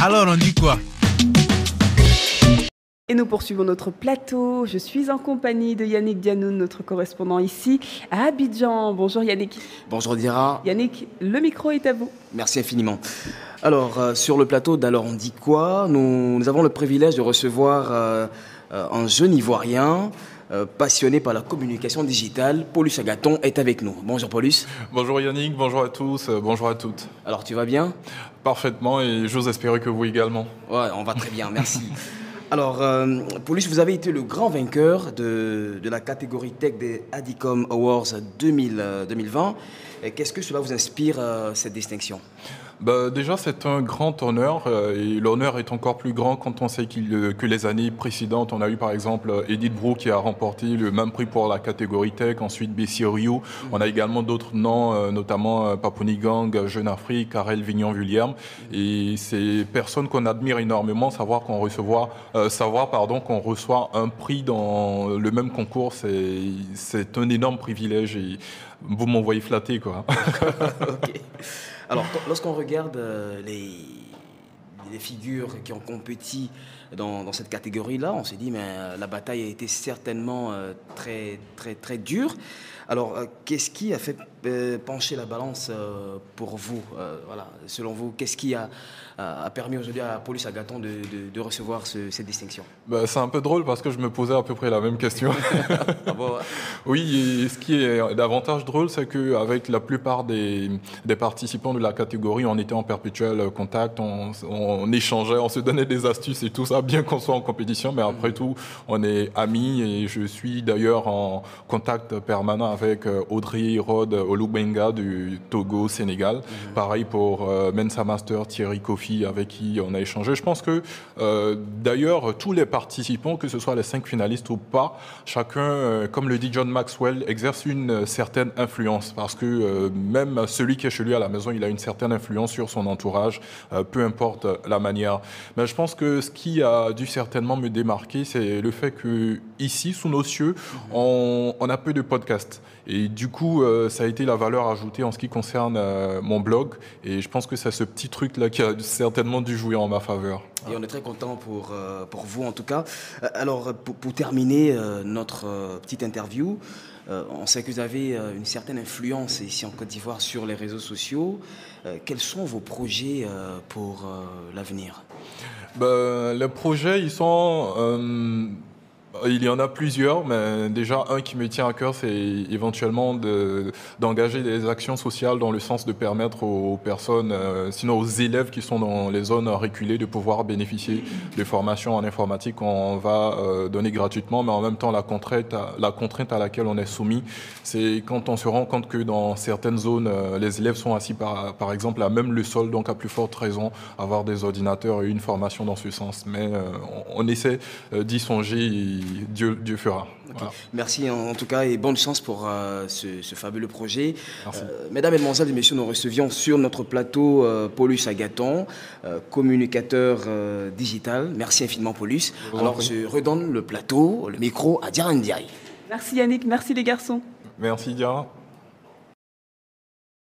Alors on dit quoi? Et nous poursuivons notre plateau. Je suis en compagnie de Yannick Dianoun, notre correspondant ici à Abidjan. Bonjour Yannick. Bonjour Dira. Yannick, le micro est à vous. Merci infiniment. Alors, sur le plateau d'Alors on dit quoi, nous avons le privilège de recevoir un jeune Ivoirien passionné par la communication digitale. Paulus Agathon est avec nous. Bonjour Paulus. Bonjour Yannick, bonjour à tous, bonjour à toutes. Alors tu vas bien? Parfaitement, et j'ose espérer que vous également. Ouais, on va très bien, merci. Alors, Paulus, vous avez été le grand vainqueur de la catégorie tech des Adicom Awards 2020. Qu'est-ce que cela vous inspire, cette distinction? Déjà, c'est un grand honneur, et l'honneur est encore plus grand quand on sait que les années précédentes, on a eu par exemple Edith Brou qui a remporté le même prix pour la catégorie tech, ensuite Bessie Rioux. On a également d'autres noms, notamment Paponi Gang, Jeune Afrique, Karel Vignon-Vullière. Et ces personnes qu'on admire énormément, savoir qu'on reçoit un prix dans le même concours, c'est un énorme privilège et vous m'envoyez flatter, quoi. Ok. Alors, lorsqu'on regarde les figures qui ont compéti dans cette catégorie-là, on s'est dit, mais la bataille a été certainement très, très, très dure. Alors, qu'est-ce qui a fait pencher la balance pour vous? Voilà, selon vous, qu'est-ce qui a permis aujourd'hui à Paulus Agathon de recevoir cette distinction? C'est un peu drôle parce que je me posais à peu près la même question. Ah bon, ouais. Oui, et ce qui est davantage drôle, c'est qu'avec la plupart des participants de la catégorie, on était en perpétuel contact, on échangeait, on se donnait des astuces et tout ça, bien qu'on soit en compétition, mais après tout, on est amis et je suis d'ailleurs en contact permanent avec Audrey Rod Olubenga du Togo, Sénégal. Pareil pour Mensa Master, Thierry Kofi, avec qui on a échangé. Je pense que d'ailleurs, tous les participants, que ce soit les 5 finalistes ou pas, chacun, comme le dit John Maxwell, exerce une certaine influence parce que même celui qui est chez lui à la maison, il a une certaine influence sur son entourage, peu importe la manière. Mais je pense que ce qui a dû certainement me démarquer, c'est le fait que ici, sous nos cieux, on a peu de podcasts. Et du coup, ça a été la valeur ajoutée en ce qui concerne mon blog. Et je pense que c'est ce petit truc-là qui a certainement dû jouer en ma faveur. Et on est très content pour vous, en tout cas. Alors, pour terminer notre petite interview, on sait que vous avez une certaine influence ici en Côte d'Ivoire sur les réseaux sociaux. Quels sont vos projets pour l'avenir? Les projets, il y en a plusieurs, mais déjà un qui me tient à cœur, c'est éventuellement d'engager des actions sociales dans le sens de permettre aux personnes, sinon aux élèves qui sont dans les zones reculées, de pouvoir bénéficier de formations en informatique qu'on va donner gratuitement, mais en même temps la contrainte à laquelle on est soumis, c'est quand on se rend compte que dans certaines zones, les élèves sont assis par exemple à même le sol, donc à plus forte raison avoir des ordinateurs et une formation dans ce sens. Mais on essaie d'y songer et Dieu fera. Okay. Voilà. Merci en tout cas et bonne chance pour ce fabuleux projet. Merci. Mesdames, Mesdemoiselles et Messieurs, nous recevions sur notre plateau Paulus Agathon, communicateur digital. Merci infiniment Paulus. Alors je redonne le plateau, le micro à Diara Ndiaye. Merci Yannick, merci les garçons. Merci Diara.